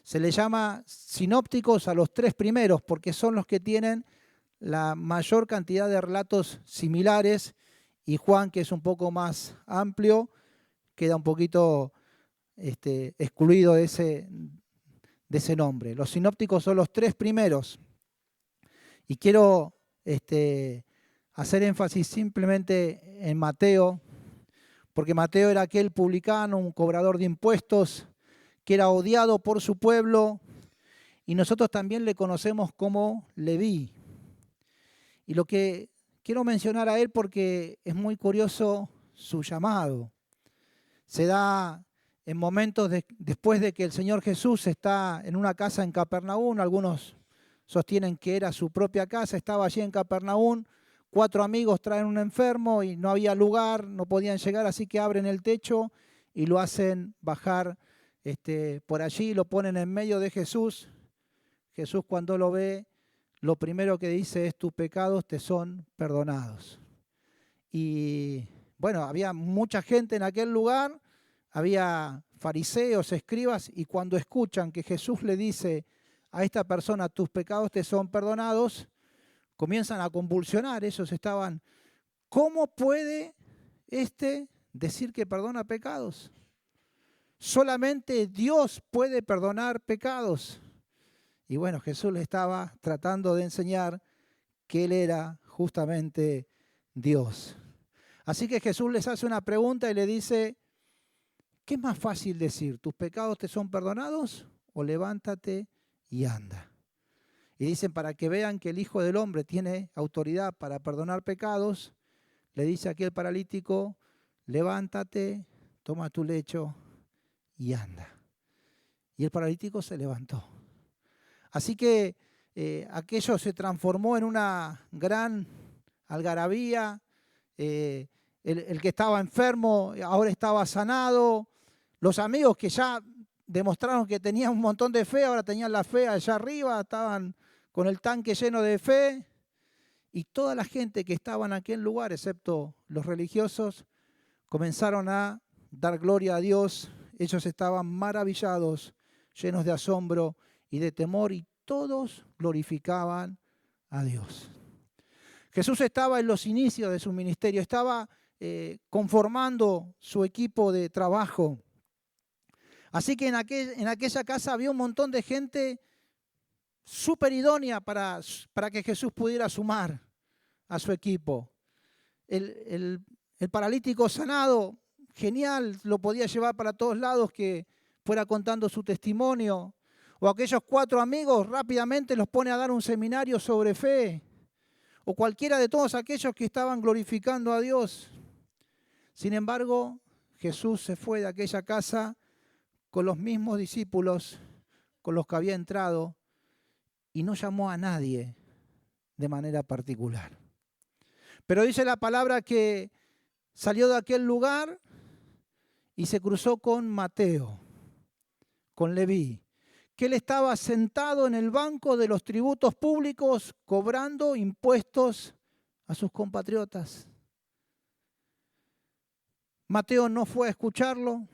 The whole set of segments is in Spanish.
Se le llama sinópticos a los tres primeros porque son los que tienen la mayor cantidad de relatos similares, y Juan, que es un poco más amplio, queda un poquito excluido de ese nombre. Los sinópticos son los tres primeros. Y quiero hacer énfasis simplemente en Mateo, porque Mateo era aquel publicano, un cobrador de impuestos, que era odiado por su pueblo, y nosotros también le conocemos como Leví. Y lo que quiero mencionar a él porque es muy curioso su llamado. Se da en momentos después de que el Señor Jesús está en una casa en Capernaum. Algunos sostienen que era su propia casa, estaba allí en Capernaum. 4 amigos traen un enfermo y no había lugar, no podían llegar, así que abren el techo y lo hacen bajar por allí, lo ponen en medio de Jesús. Jesús, cuando lo ve, lo primero que dice es: tus pecados te son perdonados. Y bueno, había mucha gente en aquel lugar, había fariseos, escribas, y cuando escuchan que Jesús le dice a esta persona: tus pecados te son perdonados, comienzan a convulsionar. Ellos estaban: ¿cómo puede decir que perdona pecados? Solamente Dios puede perdonar pecados. Y bueno, Jesús le estaba tratando de enseñar que Él era justamente Dios. Así que Jesús les hace una pregunta y le dice: ¿qué es más fácil decir? ¿Tus pecados te son perdonados? ¿O levántate y anda? Y dicen, para que vean que el Hijo del Hombre tiene autoridad para perdonar pecados, le dice a aquel paralítico: levántate, toma tu lecho y anda. Y el paralítico se levantó. Así que aquello se transformó en una gran algarabía. El que estaba enfermo ahora estaba sanado. Los amigos que ya demostraron que tenían un montón de fe, ahora tenían la fe allá arriba, estaban con el tanque lleno de fe. Y toda la gente que estaba en aquel lugar, excepto los religiosos, comenzaron a dar gloria a Dios. Ellos estaban maravillados, llenos de asombro y de temor, y todos glorificaban a Dios. Jesús estaba en los inicios de su ministerio, estaba conformando su equipo de trabajo. Así que en aquella casa había un montón de gente súper idónea para que Jesús pudiera sumar a su equipo. El paralítico sanado, genial, lo podía llevar para todos lados, que fuera contando su testimonio. O aquellos 4 amigos rápidamente los pone a dar un seminario sobre fe. O cualquiera de todos aquellos que estaban glorificando a Dios. Sin embargo, Jesús se fue de aquella casa con los mismos discípulos con los que había entrado y no llamó a nadie de manera particular. Pero dice la palabra que salió de aquel lugar y se cruzó con Mateo, con Leví, que él estaba sentado en el banco de los tributos públicos cobrando impuestos a sus compatriotas. Mateo no fue a escucharlo.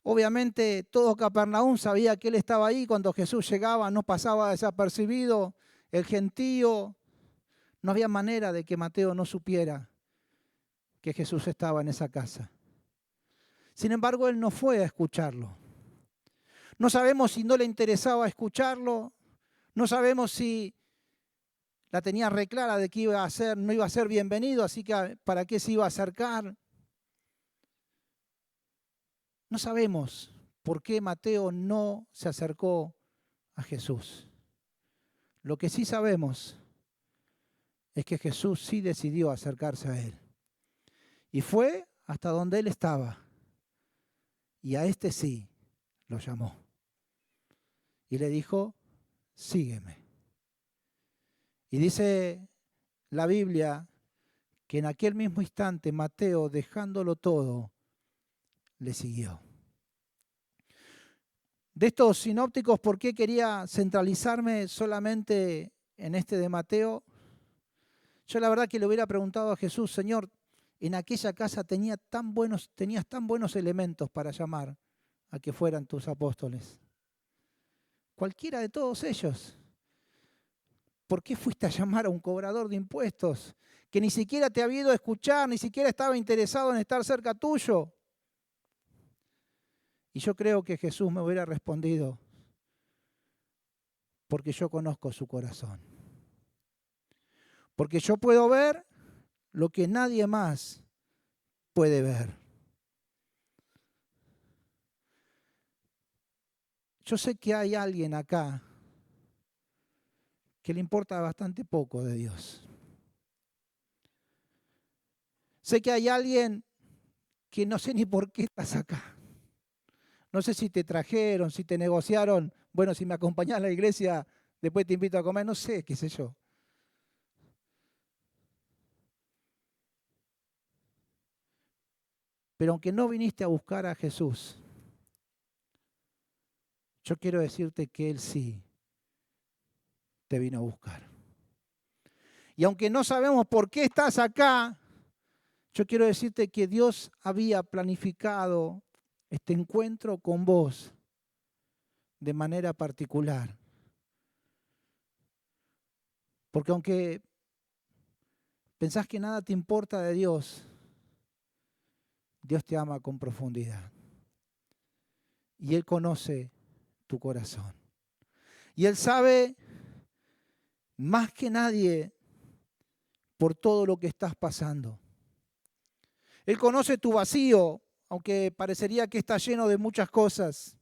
Obviamente todo Capernaum sabía que él estaba ahí. Cuando Jesús llegaba no pasaba desapercibido. El gentío, no había manera de que Mateo no supiera que Jesús estaba en esa casa. Sin embargo, él no fue a escucharlo. No sabemos si no le interesaba escucharlo. No sabemos si la tenía reclara de que no iba a ser bienvenido, así que ¿para qué se iba a acercar? No sabemos por qué Mateo no se acercó a Jesús. Lo que sí sabemos es que Jesús sí decidió acercarse a él. Y fue hasta donde él estaba. Y a este sí lo llamó. Y le dijo: sígueme. Y dice la Biblia que en aquel mismo instante Mateo, dejándolo todo, le siguió. De estos sinópticos, ¿por qué quería centralizarme solamente en este de Mateo? Yo la verdad que le hubiera preguntado a Jesús: Señor, en aquella casa tenías tan buenos elementos para llamar a que fueran tus apóstoles? Cualquiera de todos ellos. ¿Por qué fuiste a llamar a un cobrador de impuestos que ni siquiera te había ido a escuchar, ni siquiera estaba interesado en estar cerca tuyo? Y yo creo que Jesús me hubiera respondido, porque yo conozco su corazón. Porque yo puedo ver lo que nadie más puede ver. Yo sé que hay alguien acá que le importa bastante poco de Dios. Sé que hay alguien que no sé ni por qué estás acá. No sé si te trajeron, si te negociaron. Bueno, si me acompañás a la iglesia, después te invito a comer. No sé, qué sé yo. Pero aunque no viniste a buscar a Jesús, yo quiero decirte que Él sí te vino a buscar. Y aunque no sabemos por qué estás acá, yo quiero decirte que Dios había planificado este encuentro con vos de manera particular. Porque aunque pensás que nada te importa de Dios, Dios te ama con profundidad. Y Él conoce tu corazón. Y Él sabe más que nadie por todo lo que estás pasando. Él conoce tu vacío, aunque parecería que está lleno de muchas cosas.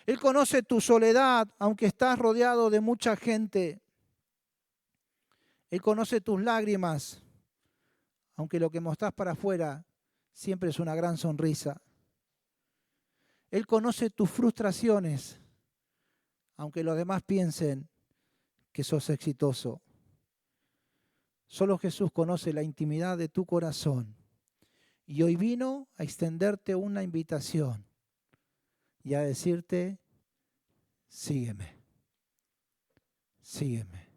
Él conoce tu soledad, aunque estás rodeado de mucha gente. Él conoce tus lágrimas, aunque lo que mostrás para afuera siempre es una gran sonrisa. Él conoce tus frustraciones, aunque los demás piensen que sos exitoso. Solo Jesús conoce la intimidad de tu corazón. Y hoy vino a extenderte una invitación y a decirte, sígueme, sígueme.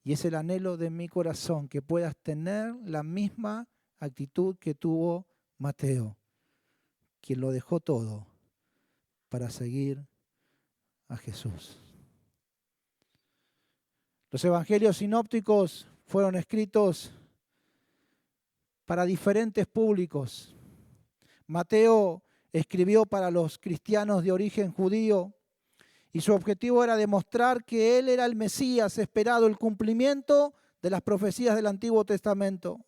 Y es el anhelo de mi corazón que puedas tener la misma actitud que tuvo Mateo, quien lo dejó todo para seguir a Jesús. Los evangelios sinópticos fueron escritos para diferentes públicos. Mateo escribió para los cristianos de origen judío y su objetivo era demostrar que él era el Mesías esperado, el cumplimiento de las profecías del Antiguo Testamento.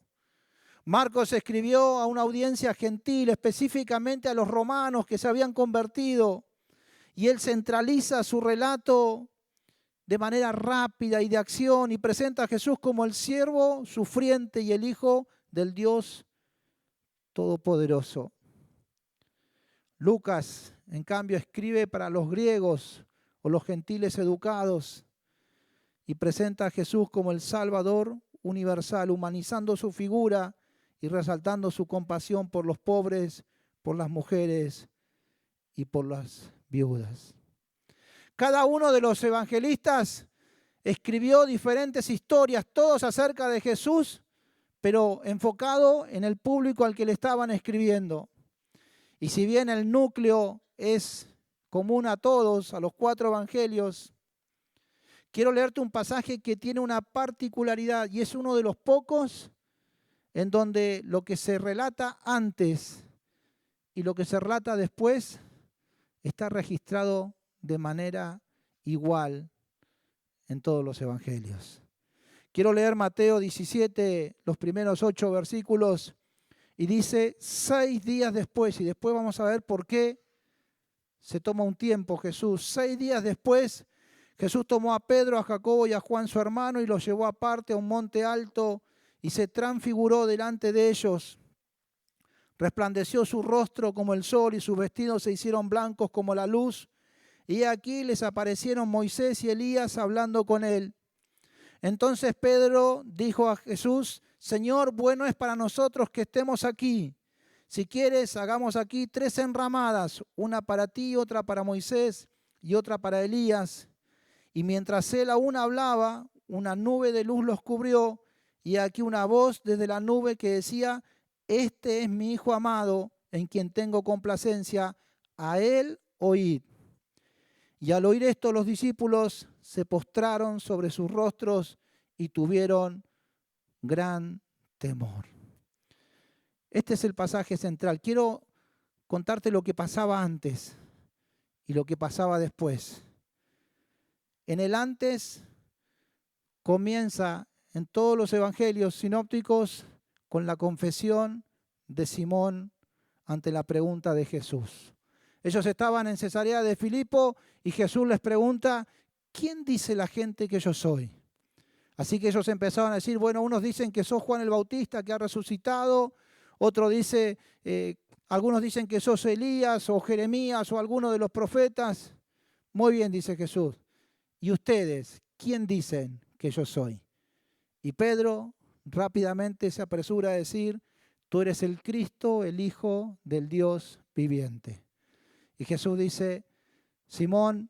Marcos escribió a una audiencia gentil, específicamente a los romanos que se habían convertido, y él centraliza su relato de manera rápida y de acción y presenta a Jesús como el siervo sufriente y el Hijo del Dios Todopoderoso. Lucas, en cambio, escribe para los griegos o los gentiles educados y presenta a Jesús como el Salvador universal, humanizando su figura y resaltando su compasión por los pobres, por las mujeres y por las viudas. Cada uno de los evangelistas escribió diferentes historias, todos acerca de Jesús, pero enfocado en el público al que le estaban escribiendo. Y si bien el núcleo es común a todos, a los 4 evangelios, quiero leerte un pasaje que tiene una particularidad y es uno de los pocos en donde lo que se relata antes y lo que se relata después está registrado de manera igual en todos los evangelios. Quiero leer Mateo 17, los primeros 8 versículos, y dice 6 días después, y después vamos a ver por qué se toma un tiempo Jesús. 6 días después, Jesús tomó a Pedro, a Jacobo y a Juan su hermano y los llevó aparte a un monte alto y se transfiguró delante de ellos. Resplandeció su rostro como el sol y sus vestidos se hicieron blancos como la luz. Y aquí les aparecieron Moisés y Elías hablando con él. Entonces Pedro dijo a Jesús, Señor, bueno es para nosotros que estemos aquí. Si quieres, hagamos aquí 3 enramadas, una para ti, otra para Moisés y otra para Elías. Y mientras él aún hablaba, una nube de luz los cubrió, y aquí una voz desde la nube que decía, este es mi Hijo amado, en quien tengo complacencia, a él oíd. Y al oír esto los discípulos se postraron sobre sus rostros y tuvieron gran temor. Este es el pasaje central. Quiero contarte lo que pasaba antes y lo que pasaba después. En el antes comienza en todos los evangelios sinópticos con la confesión de Simón ante la pregunta de Jesús. Ellos estaban en Cesarea de Filipo y Jesús les pregunta, ¿quién dice la gente que yo soy? Así que ellos empezaron a decir, bueno, unos dicen que sos Juan el Bautista que ha resucitado, otro dice, algunos dicen que sos Elías o Jeremías o alguno de los profetas. Muy bien, dice Jesús. ¿Y ustedes, quién dicen que yo soy? Y Pedro rápidamente se apresura a decir, tú eres el Cristo, el Hijo del Dios viviente. Y Jesús dice, Simón,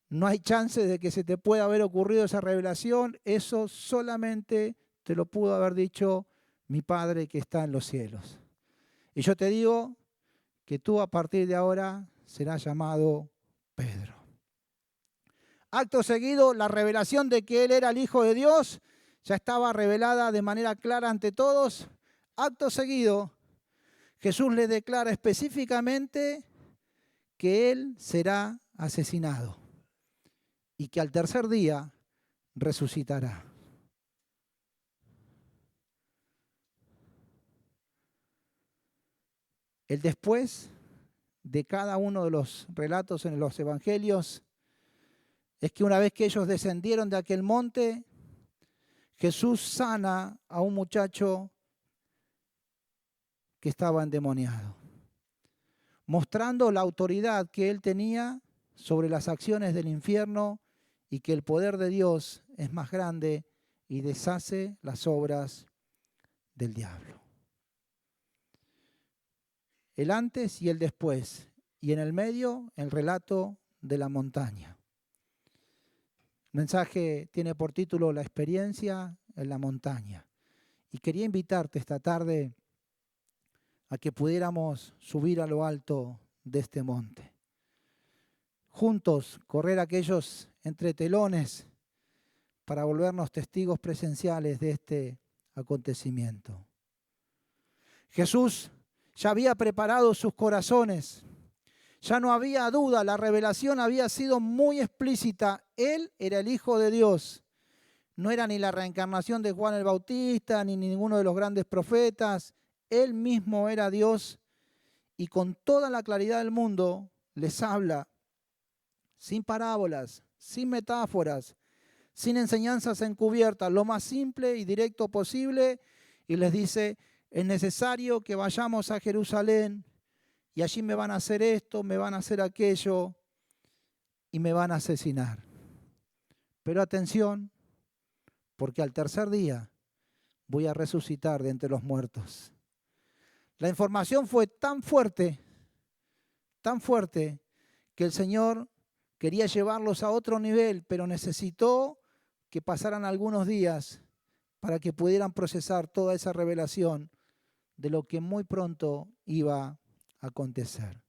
no hay chance de que se te pueda haber ocurrido esa revelación, eso solamente te lo pudo haber dicho mi Padre que está en los cielos. Y yo te digo que tú a partir de ahora serás llamado Pedro. Acto seguido, la revelación de que él era el Hijo de Dios ya estaba revelada de manera clara ante todos. Acto seguido, Jesús le declara específicamente que él será asesinado y que al tercer día resucitará. El después de cada uno de los relatos en los evangelios es que una vez que ellos descendieron de aquel monte, Jesús sana a un muchacho que estaba endemoniado, mostrando la autoridad que él tenía sobre las acciones del infierno y que el poder de Dios es más grande y deshace las obras del diablo. El antes y el después, y en el medio el relato de la montaña. El mensaje tiene por título La experiencia en la montaña. Y quería invitarte esta tarde a que pudiéramos subir a lo alto de este monte. Juntos correr aquellos entretelones para volvernos testigos presenciales de este acontecimiento. Jesús ya había preparado sus corazones. Ya no había duda, la revelación había sido muy explícita. Él era el Hijo de Dios. No era ni la reencarnación de Juan el Bautista, ni ninguno de los grandes profetas. Él mismo era Dios y con toda la claridad del mundo les habla, sin parábolas, sin metáforas, sin enseñanzas encubiertas, lo más simple y directo posible, y les dice, es necesario que vayamos a Jerusalén y allí me van a hacer esto, me van a hacer aquello y me van a asesinar. Pero atención, porque al tercer día voy a resucitar de entre los muertos. La información fue tan fuerte, que el Señor quería llevarlos a otro nivel, pero necesitó que pasaran algunos días para que pudieran procesar toda esa revelación de lo que muy pronto iba a acontecer.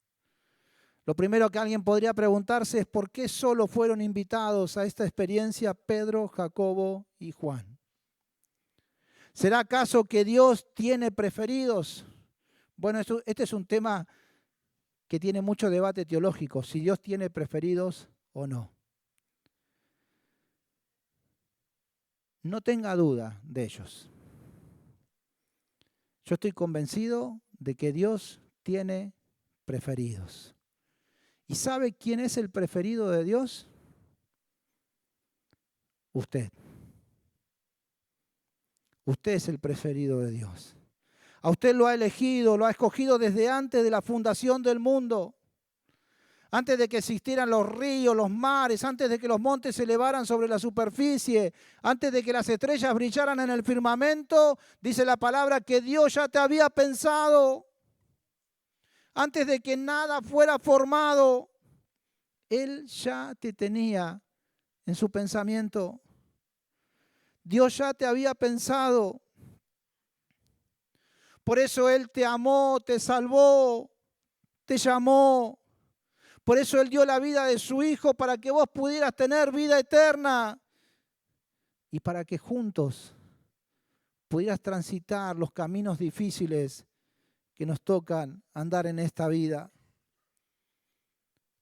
Lo primero que alguien podría preguntarse es ¿por qué solo fueron invitados a esta experiencia Pedro, Jacobo y Juan? ¿Será acaso que Dios tiene preferidos? Bueno, este es un tema que tiene mucho debate teológico, si Dios tiene preferidos o no. No tenga duda de ellos. Yo estoy convencido de que Dios tiene preferidos. ¿Y sabe quién es el preferido de Dios? Usted. Usted es el preferido de Dios. A usted lo ha elegido, lo ha escogido desde antes de la fundación del mundo. Antes de que existieran los ríos, los mares, antes de que los montes se elevaran sobre la superficie, antes de que las estrellas brillaran en el firmamento, dice la palabra que Dios ya te había pensado. Antes de que nada fuera formado, Él ya te tenía en su pensamiento. Dios ya te había pensado. Por eso Él te amó, te salvó, te llamó. Por eso Él dio la vida de su Hijo para que vos pudieras tener vida eterna y para que juntos pudieras transitar los caminos difíciles que nos tocan andar en esta vida.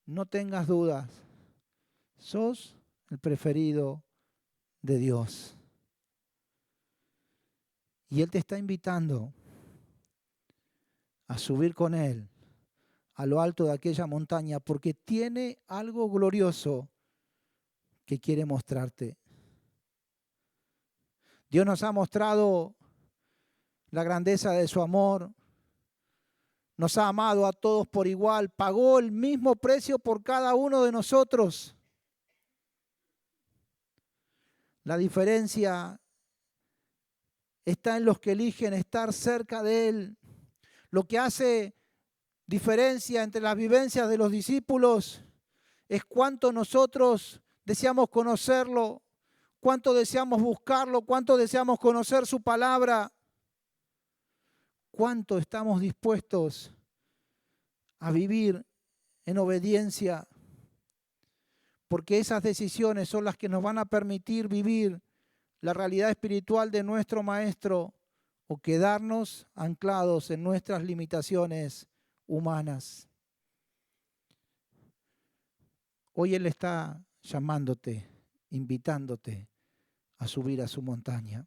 No tengas dudas, sos el preferido de Dios. Y Él te está invitando a subir con Él a lo alto de aquella montaña porque tiene algo glorioso que quiere mostrarte. Dios nos ha mostrado la grandeza de su amor. Nos ha amado a todos por igual. Pagó el mismo precio por cada uno de nosotros. La diferencia está en los que eligen estar cerca de Él. Lo que hace diferencia entre las vivencias de los discípulos es cuánto nosotros deseamos conocerlo, cuánto deseamos buscarlo, cuánto deseamos conocer su palabra, cuánto estamos dispuestos a vivir en obediencia, porque esas decisiones son las que nos van a permitir vivir la realidad espiritual de nuestro Maestro o quedarnos anclados en nuestras limitaciones humanas. Hoy Él está llamándote, invitándote a subir a su montaña.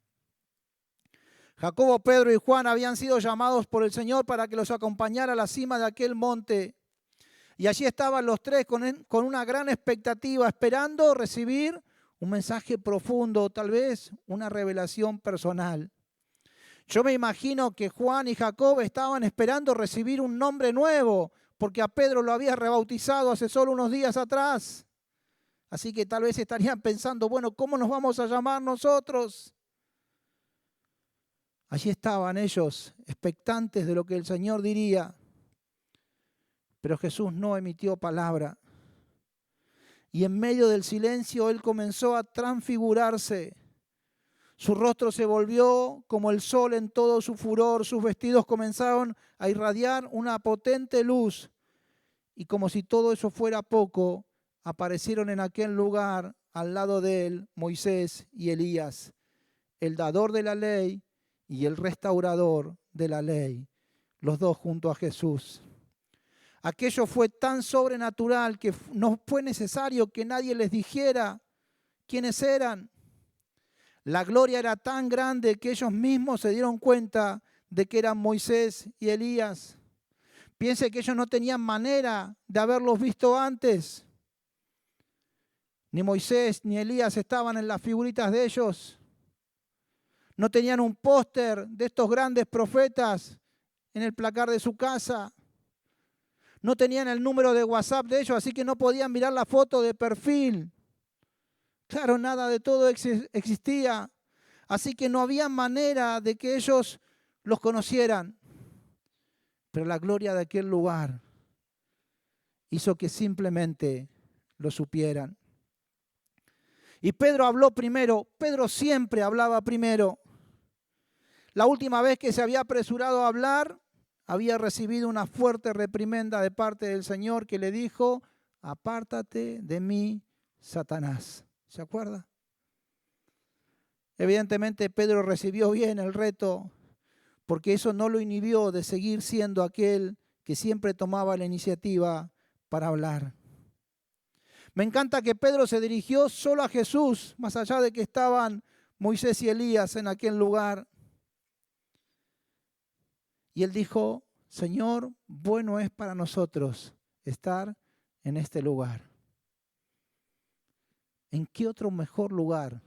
Jacobo, Pedro y Juan habían sido llamados por el Señor para que los acompañara a la cima de aquel monte. Y allí estaban los tres con una gran expectativa, esperando recibir un mensaje profundo, tal vez una revelación personal. Yo me imagino que Juan y Jacob estaban esperando recibir un nombre nuevo, porque a Pedro lo había rebautizado hace solo unos días atrás. Así que tal vez estarían pensando, bueno, ¿cómo nos vamos a llamar nosotros? Allí estaban ellos, expectantes de lo que el Señor diría. Pero Jesús no emitió palabra. Y en medio del silencio Él comenzó a transfigurarse. Su rostro se volvió como el sol en todo su furor. Sus vestidos comenzaron a irradiar una potente luz. Y como si todo eso fuera poco, aparecieron en aquel lugar al lado de Él Moisés y Elías, el dador de la ley y el restaurador de la ley, los dos junto a Jesús. Aquello fue tan sobrenatural que no fue necesario que nadie les dijera quiénes eran. La gloria era tan grande que ellos mismos se dieron cuenta de que eran Moisés y Elías. Piense que ellos no tenían manera de haberlos visto antes. Ni Moisés ni Elías estaban en las figuritas de ellos. No tenían un póster de estos grandes profetas en el placar de su casa. No tenían el número de WhatsApp de ellos, así que no podían mirar la foto de perfil. Claro, nada de todo existía. Así que no había manera de que ellos los conocieran. Pero la gloria de aquel lugar hizo que simplemente lo supieran. Y Pedro habló primero. Pedro siempre hablaba primero. La última vez que se había apresurado a hablar, había recibido una fuerte reprimenda de parte del Señor que le dijo, apártate de mí, Satanás. ¿Se acuerda? Evidentemente Pedro recibió bien el reto porque eso no lo inhibió de seguir siendo aquel que siempre tomaba la iniciativa para hablar. Me encanta que Pedro se dirigió solo a Jesús, más allá de que estaban Moisés y Elías en aquel lugar. Y él dijo, Señor, bueno es para nosotros estar en este lugar. ¿En qué otro mejor lugar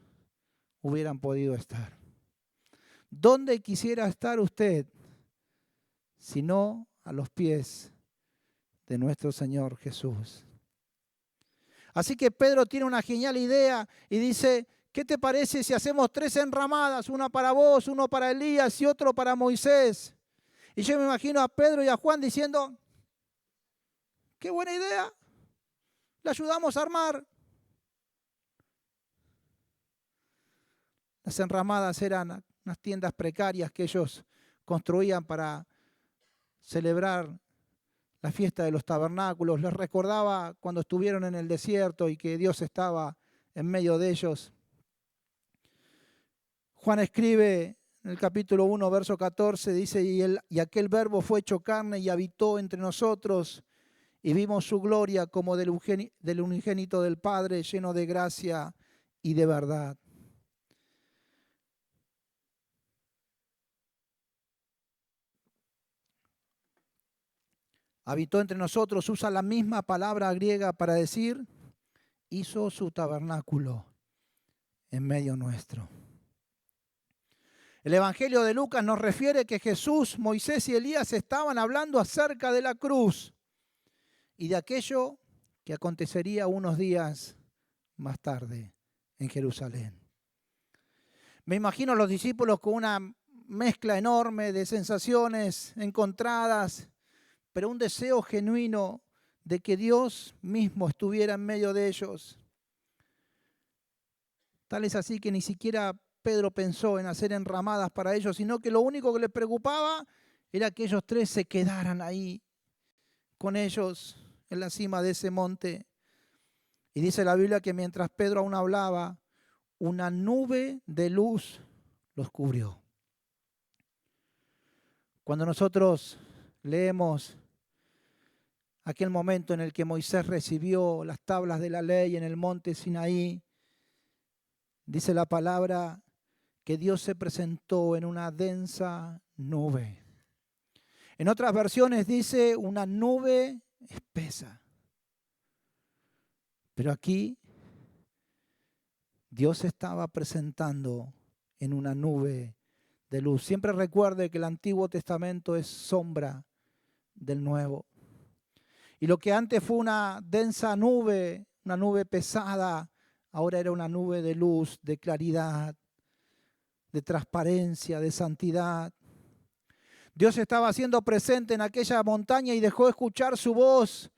hubieran podido estar? ¿Dónde quisiera estar usted si no a los pies de nuestro Señor Jesús? Así que Pedro tiene una genial idea y dice, ¿qué te parece si hacemos 3 enramadas? Una para vos, uno para Elías y otro para Moisés. Y yo me imagino a Pedro y a Juan diciendo, qué buena idea, le ayudamos a armar. Las enramadas eran unas tiendas precarias que ellos construían para celebrar la fiesta de los tabernáculos. Les recordaba cuando estuvieron en el desierto y que Dios estaba en medio de ellos. Juan escribe en el capítulo 1, verso 14, dice, y aquel verbo fue hecho carne y habitó entre nosotros, y vimos su gloria como del unigénito del Padre, lleno de gracia y de verdad. Habitó entre nosotros, usa la misma palabra griega para decir, hizo su tabernáculo en medio nuestro. El Evangelio de Lucas nos refiere que Jesús, Moisés y Elías estaban hablando acerca de la cruz y de aquello que acontecería unos días más tarde en Jerusalén. Me imagino a los discípulos con una mezcla enorme de sensaciones encontradas, pero un deseo genuino de que Dios mismo estuviera en medio de ellos. Tal es así que ni siquiera Pedro pensó en hacer enramadas para ellos, sino que lo único que le preocupaba era que ellos tres se quedaran ahí con ellos en la cima de ese monte. Y dice la Biblia que mientras Pedro aún hablaba, una nube de luz los cubrió. Cuando nosotros leemos aquel momento en el que Moisés recibió las tablas de la ley en el monte Sinaí, dice la palabra que Dios se presentó en una densa nube. En otras versiones dice una nube espesa. Pero aquí Dios se estaba presentando en una nube de luz. Siempre recuerde que el Antiguo Testamento es sombra del Nuevo. Y lo que antes fue una densa nube, una nube pesada, ahora era una nube de luz, de claridad, de transparencia, de santidad. Dios estaba haciendo presente en aquella montaña y dejó escuchar su voz,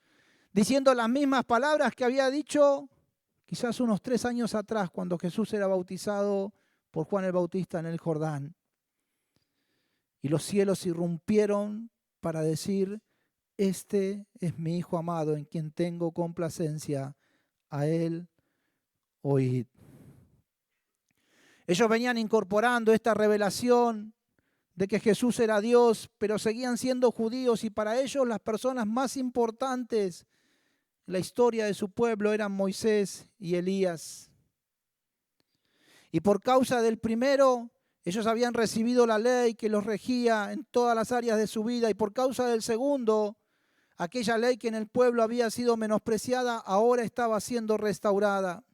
diciendo las mismas palabras que había dicho quizás unos 3 años atrás, cuando Jesús era bautizado por Juan el Bautista en el Jordán. Y los cielos irrumpieron para decir, este es mi Hijo amado, en quien tengo complacencia, a él oíd. Ellos venían incorporando esta revelación de que Jesús era Dios, pero seguían siendo judíos y para ellos las personas más importantes en la historia de su pueblo eran Moisés y Elías. Y por causa del primero, ellos habían recibido la ley que los regía en todas las áreas de su vida, y por causa del segundo, aquella ley que en el pueblo había sido menospreciada, ahora estaba siendo restaurada.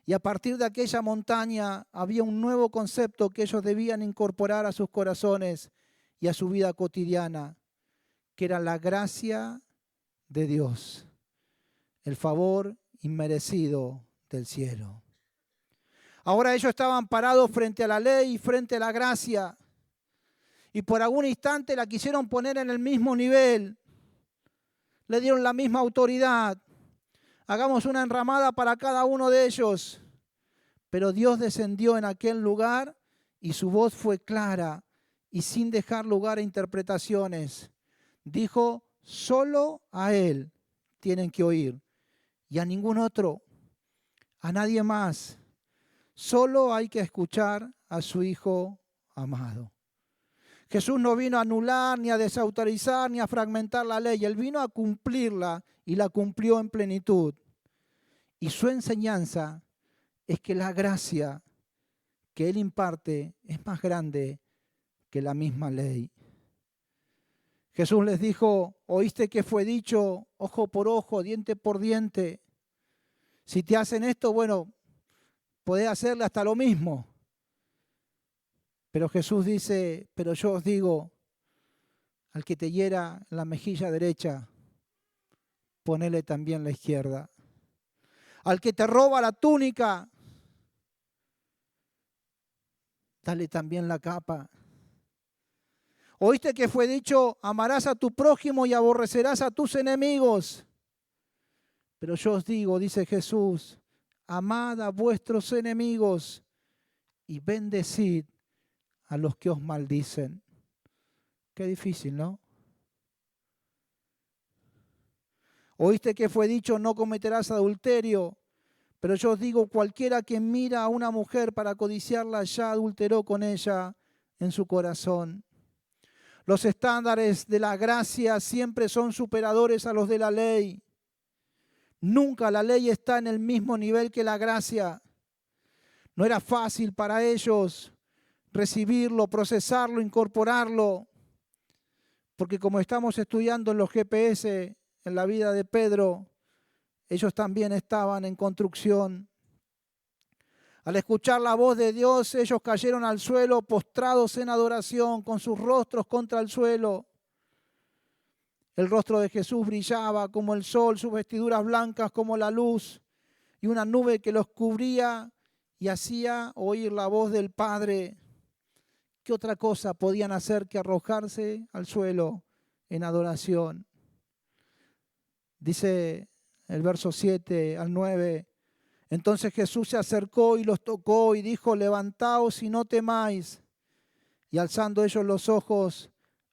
Y a partir de aquella montaña había un nuevo concepto que ellos debían incorporar a sus corazones y a su vida cotidiana, que era la gracia de Dios, el favor inmerecido del cielo. Ahora ellos estaban parados frente a la ley y frente a la gracia, y por algún instante la quisieron poner en el mismo nivel, le dieron la misma autoridad. Hagamos una enramada para cada uno de ellos. Pero Dios descendió en aquel lugar y su voz fue clara y sin dejar lugar a interpretaciones. Dijo, solo a Él tienen que oír y a ningún otro, a nadie más. Solo hay que escuchar a su Hijo amado. Jesús no vino a anular, ni a desautorizar, ni a fragmentar la ley. Él vino a cumplirla y la cumplió en plenitud. Y su enseñanza es que la gracia que Él imparte es más grande que la misma ley. Jesús les dijo, oíste que fue dicho ojo por ojo, diente por diente. Si te hacen esto, bueno, podés hacerle hasta lo mismo. Pero Jesús dice, pero yo os digo, al que te hiera la mejilla derecha, ponele también la izquierda. Al que te roba la túnica, dale también la capa. Oíste que fue dicho, amarás a tu prójimo y aborrecerás a tus enemigos. Pero yo os digo, dice Jesús, amad a vuestros enemigos y bendecid a los que os maldicen. Qué difícil, ¿no? Oíste que fue dicho, no cometerás adulterio. Pero yo os digo, cualquiera que mira a una mujer para codiciarla ya adulteró con ella en su corazón. Los estándares de la gracia siempre son superadores a los de la ley. Nunca la ley está en el mismo nivel que la gracia. No era fácil para ellos recibirlo, procesarlo, incorporarlo, porque como estamos estudiando en los GPS, en la vida de Pedro, ellos también estaban en construcción. Al escuchar la voz de Dios, ellos cayeron al suelo, postrados en adoración, con sus rostros contra el suelo. El rostro de Jesús brillaba como el sol, sus vestiduras blancas como la luz, y una nube que los cubría y hacía oír la voz del Padre. ¿Qué otra cosa podían hacer que arrojarse al suelo en adoración? Dice el verso 7 al 9. Entonces Jesús se acercó y los tocó y dijo, levantaos y no temáis. Y alzando ellos los ojos,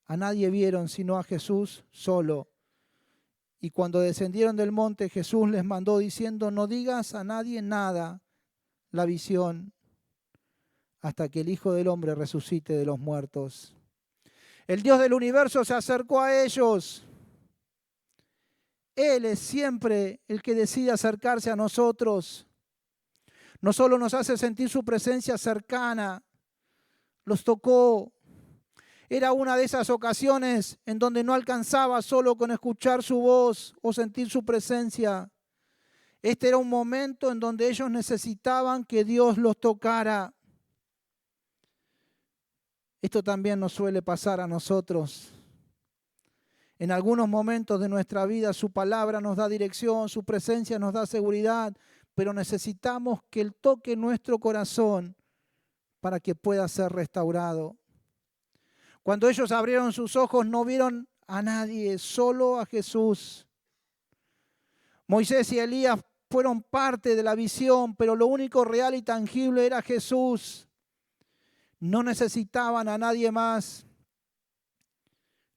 a nadie vieron sino a Jesús solo. Y cuando descendieron del monte, Jesús les mandó diciendo, no digas a nadie nada la visión hasta que el Hijo del Hombre resucite de los muertos. El Dios del universo se acercó a ellos. Él es siempre el que decide acercarse a nosotros. No solo nos hace sentir su presencia cercana, los tocó. Era una de esas ocasiones en donde no alcanzaba solo con escuchar su voz o sentir su presencia. Este era un momento en donde ellos necesitaban que Dios los tocara. Esto también nos suele pasar a nosotros. En algunos momentos de nuestra vida su palabra nos da dirección, su presencia nos da seguridad, pero necesitamos que Él toque nuestro corazón para que pueda ser restaurado. Cuando ellos abrieron sus ojos no vieron a nadie, solo a Jesús. Moisés y Elías fueron parte de la visión, pero lo único real y tangible era Jesús. No necesitaban a nadie más.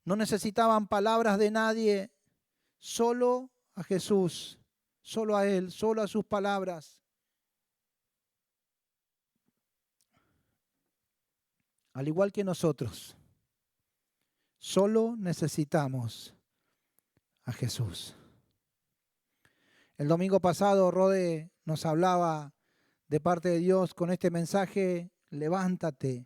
No necesitaban palabras de nadie, solo a Jesús, solo a Él, solo a sus palabras. Al igual que nosotros, solo necesitamos a Jesús. El domingo pasado Rode nos hablaba de parte de Dios con este mensaje, levántate.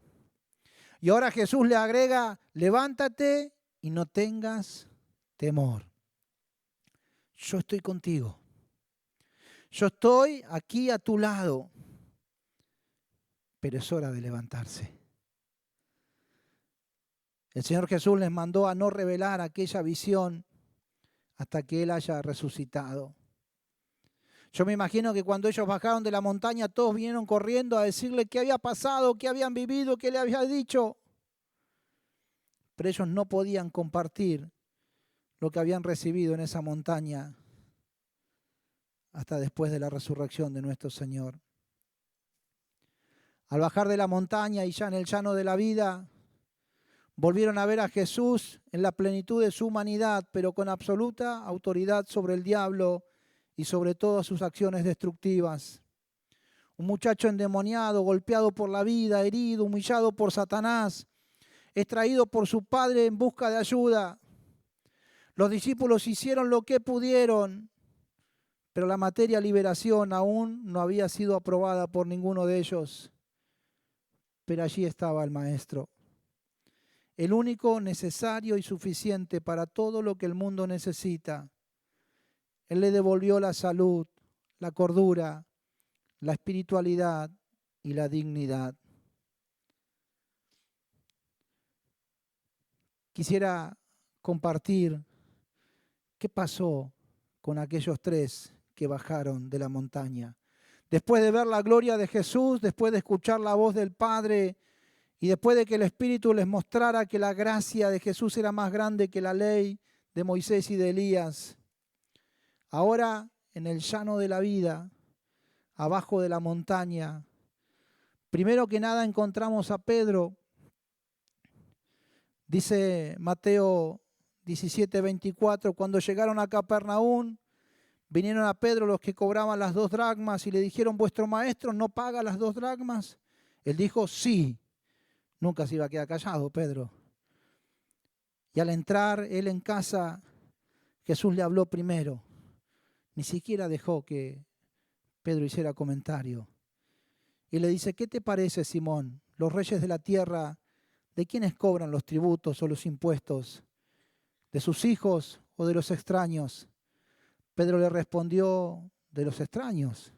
Y ahora Jesús le agrega, levántate y no tengas temor. Yo estoy contigo. Yo estoy aquí a tu lado. Pero es hora de levantarse. El Señor Jesús les mandó a no revelar aquella visión hasta que Él haya resucitado. Yo me imagino que cuando ellos bajaron de la montaña, todos vinieron corriendo a decirle qué había pasado, qué habían vivido, qué le había dicho. Pero ellos no podían compartir lo que habían recibido en esa montaña hasta después de la resurrección de nuestro Señor. Al bajar de la montaña y ya en el llano de la vida, volvieron a ver a Jesús en la plenitud de su humanidad, pero con absoluta autoridad sobre el diablo y sobre todas sus acciones destructivas. Un muchacho endemoniado, golpeado por la vida, herido, humillado por Satanás, extraído por su padre en busca de ayuda. Los discípulos hicieron lo que pudieron, pero la materia liberación aún no había sido aprobada por ninguno de ellos. Pero allí estaba el Maestro, el único necesario y suficiente para todo lo que el mundo necesita. Él le devolvió la salud, la cordura, la espiritualidad y la dignidad. Quisiera compartir qué pasó con aquellos tres que bajaron de la montaña. Después de ver la gloria de Jesús, después de escuchar la voz del Padre y después de que el Espíritu les mostrara que la gracia de Jesús era más grande que la ley de Moisés y de Elías, ahora en el llano de la vida, abajo de la montaña, primero que nada encontramos a Pedro Dice Mateo 17:24, cuando llegaron a Capernaum, vinieron a Pedro los que cobraban las 2 dracmas y le dijeron, ¿vuestro maestro no paga las 2 dracmas? Él dijo, sí. Nunca se iba a quedar callado, Pedro. Y al entrar él en casa, Jesús le habló primero. Ni siquiera dejó que Pedro hiciera comentario. Y le dice, ¿qué te parece, Simón? Los reyes de la tierra, ¿de quiénes cobran los tributos o los impuestos? ¿De sus hijos o de los extraños? Pedro le respondió, de los extraños.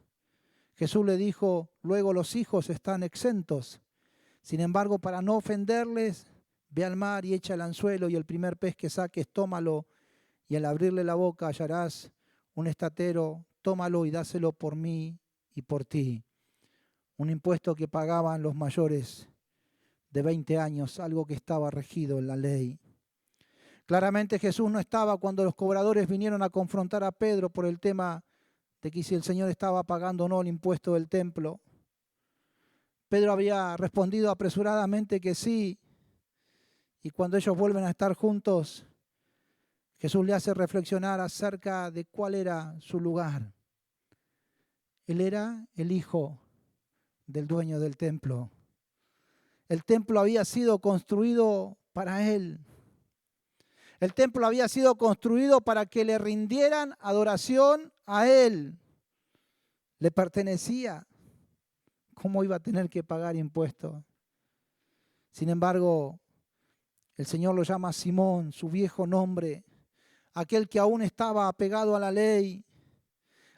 Jesús le dijo, luego los hijos están exentos. Sin embargo, para no ofenderles, ve al mar y echa el anzuelo y el primer pez que saques, tómalo, y al abrirle la boca hallarás un estatero, tómalo y dáselo por mí y por ti. Un impuesto que pagaban los mayores de 20 años, algo que estaba regido en la ley. Claramente Jesús no estaba cuando los cobradores vinieron a confrontar a Pedro por el tema de que si el Señor estaba pagando o no el impuesto del templo. Pedro había respondido apresuradamente que sí, y cuando ellos vuelven a estar juntos, Jesús le hace reflexionar acerca de cuál era su lugar. Él era el hijo del dueño del templo. El templo había sido construido para él. El templo había sido construido para que le rindieran adoración a él. Le pertenecía. ¿Cómo iba a tener que pagar impuestos? Sin embargo, el Señor lo llama Simón, su viejo nombre, aquel que aún estaba apegado a la ley.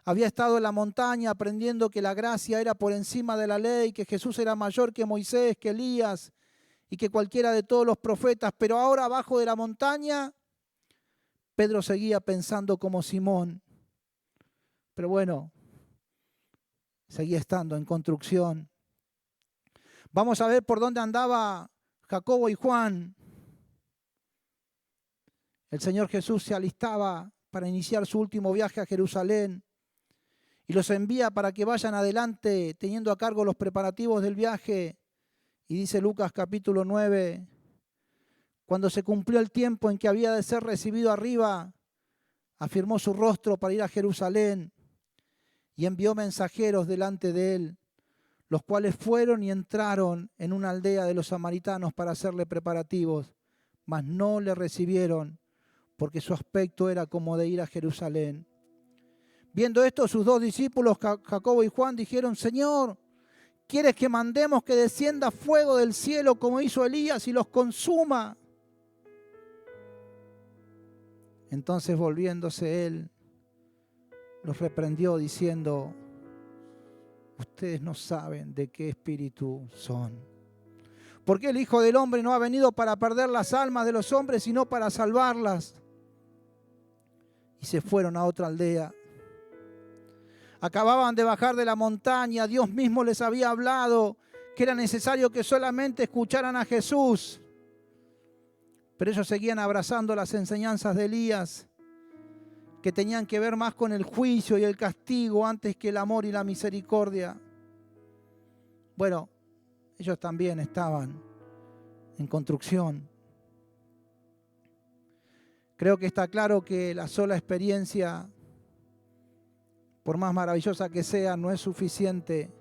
Había estado en la montaña aprendiendo que la gracia era por encima de la ley, que Jesús era mayor que Moisés, que Elías y que cualquiera de todos los profetas. Pero ahora abajo de la montaña, Pedro seguía pensando como Simón. Pero bueno, seguía estando en construcción. Vamos a ver por dónde andaba Jacobo y Juan. El Señor Jesús se alistaba para iniciar su último viaje a Jerusalén y los envía para que vayan adelante teniendo a cargo los preparativos del viaje. Y dice Lucas capítulo 9, cuando se cumplió el tiempo en que había de ser recibido arriba, afirmó su rostro para ir a Jerusalén y envió mensajeros delante de él, los cuales fueron y entraron en una aldea de los samaritanos para hacerle preparativos, mas no le recibieron, porque su aspecto era como de ir a Jerusalén. Viendo esto, sus 2 discípulos, Jacobo y Juan, dijeron, Señor, ¿quieres que mandemos que descienda fuego del cielo como hizo Elías y los consuma? Entonces, volviéndose él, los reprendió diciendo, ustedes no saben de qué espíritu son. Porque el Hijo del Hombre no ha venido para perder las almas de los hombres, sino para salvarlas. Y se fueron a otra aldea. Acababan de bajar de la montaña, Dios mismo les había hablado que era necesario que solamente escucharan a Jesús. Pero ellos seguían abrazando las enseñanzas de Elías, que tenían que ver más con el juicio y el castigo antes que el amor y la misericordia. Bueno, ellos también estaban en construcción. Creo que está claro que la sola experiencia, por más maravillosa que sea, no es suficiente.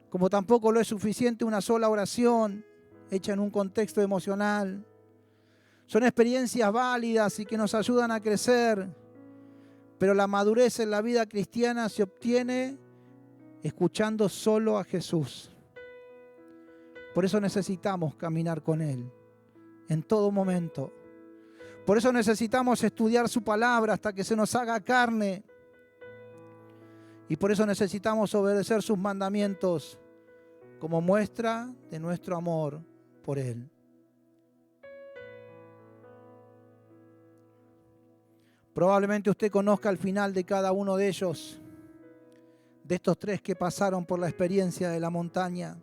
Como tampoco lo es suficiente una sola oración hecha en un contexto emocional. Son experiencias válidas y que nos ayudan a crecer, pero la madurez en la vida cristiana se obtiene escuchando solo a Jesús. Por eso necesitamos caminar con Él en todo momento. Por eso necesitamos estudiar su palabra hasta que se nos haga carne. Y por eso necesitamos obedecer sus mandamientos como muestra de nuestro amor por Él. Probablemente usted conozca el final de cada uno de ellos, de estos 3 que pasaron por la experiencia de la montaña.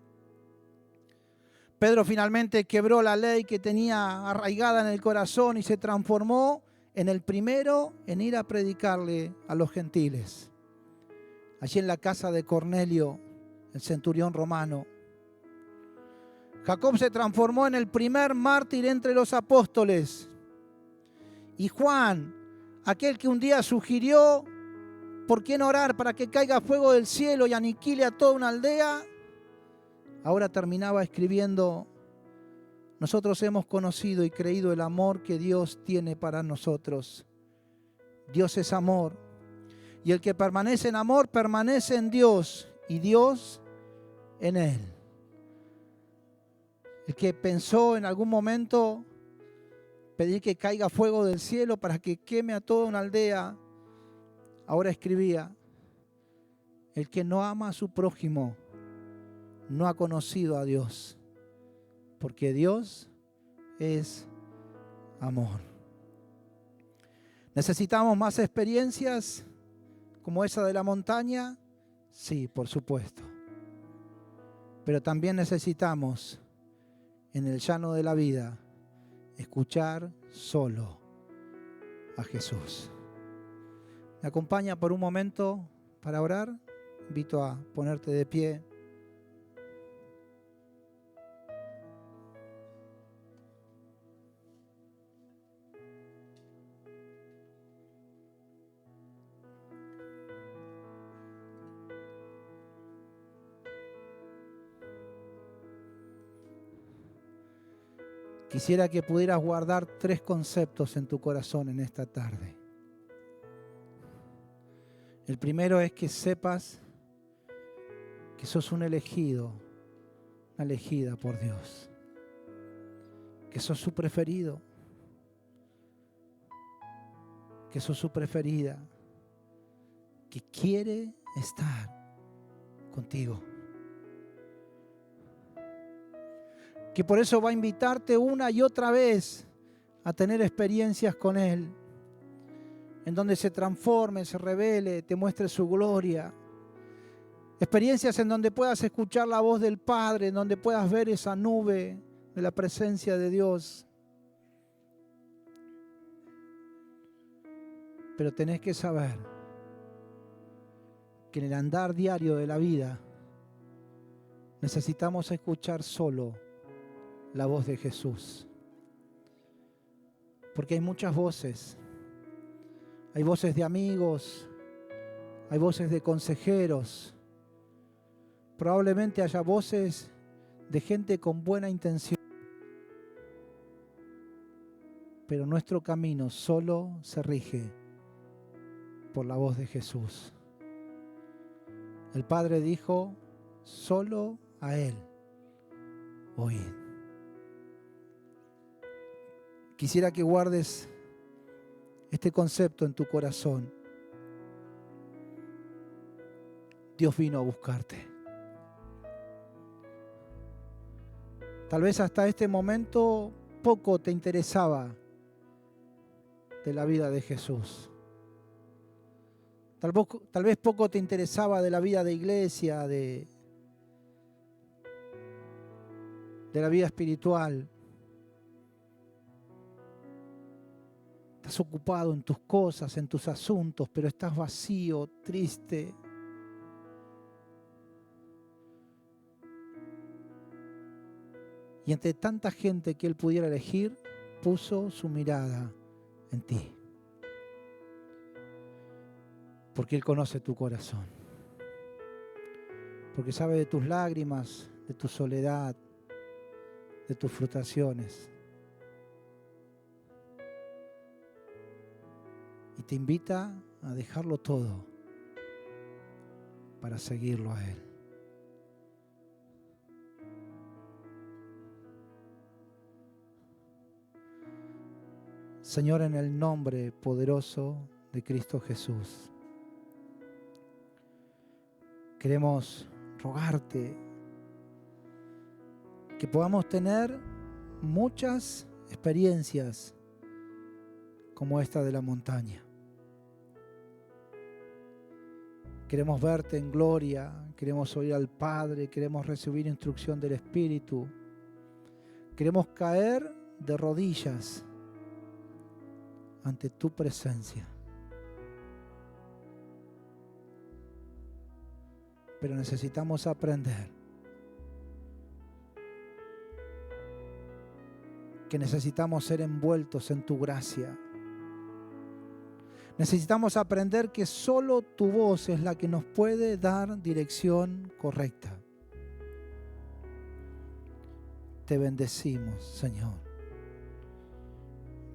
Pedro finalmente quebró la ley que tenía arraigada en el corazón y se transformó en el primero en ir a predicarle a los gentiles. Allí en la casa de Cornelio, el centurión romano. Jacob se transformó en el primer mártir entre los apóstoles. Y Juan, aquel que un día sugirió, ¿por qué no orar para que caiga fuego del cielo y aniquile a toda una aldea? Ahora terminaba escribiendo: nosotros hemos conocido y creído el amor que Dios tiene para nosotros. Dios es amor. Y el que permanece en amor, permanece en Dios y Dios en él. El que pensó en algún momento pedir que caiga fuego del cielo para que queme a toda una aldea, ahora escribía: el que no ama a su prójimo no ha conocido a Dios, porque Dios es amor. ¿Necesitamos más experiencias como esa de la montaña? Sí, por supuesto. Pero también necesitamos, en el llano de la vida, escuchar solo a Jesús. ¿Me acompaña por un momento para orar? Invito a ponerte de pie. Quisiera que pudieras guardar 3 conceptos en tu corazón en esta tarde. El primero es que sepas que sos un elegido, una elegida por Dios. Que sos su preferido. Que sos su preferida. Que quiere estar contigo. Que por eso va a invitarte una y otra vez a tener experiencias con Él, en donde se transforme, se revele, te muestre su gloria. Experiencias en donde puedas escuchar la voz del Padre, en donde puedas ver esa nube de la presencia de Dios. Pero tenés que saber que en el andar diario de la vida necesitamos escuchar solo la voz de Jesús. Porque hay muchas voces. Hay voces de amigos, hay voces de consejeros. Probablemente haya voces de gente con buena intención. Pero nuestro camino solo se rige por la voz de Jesús. El Padre dijo: solo a Él oíd. Quisiera que guardes este concepto en tu corazón. Dios vino a buscarte. Tal vez hasta este momento poco te interesaba de la vida de Jesús. Tal vez poco te interesaba de la vida de iglesia, de la vida espiritual. Estás ocupado en tus cosas, en tus asuntos, pero estás vacío, triste. Y entre tanta gente que Él pudiera elegir, puso su mirada en ti. Porque Él conoce tu corazón. Porque sabe de tus lágrimas, de tu soledad, de tus frustraciones. Y te invita a dejarlo todo para seguirlo a Él. Señor, en el nombre poderoso de Cristo Jesús, queremos rogarte que podamos tener muchas experiencias como esta de la montaña. Queremos verte en gloria, queremos oír al Padre, queremos recibir instrucción del Espíritu. Queremos caer de rodillas ante tu presencia. Pero necesitamos aprender que necesitamos ser envueltos en tu gracia. Necesitamos aprender que solo tu voz es la que nos puede dar dirección correcta. Te bendecimos, Señor.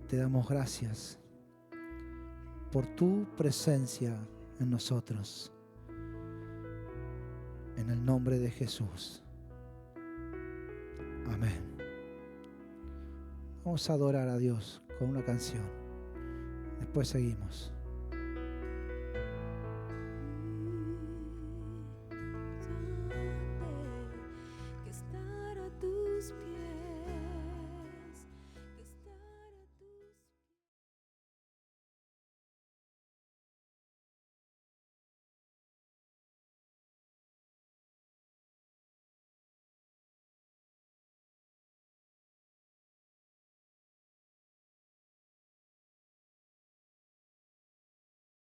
Te damos gracias por tu presencia en nosotros. En el nombre de Jesús. Amén. Vamos a adorar a Dios con una canción. Después seguimos.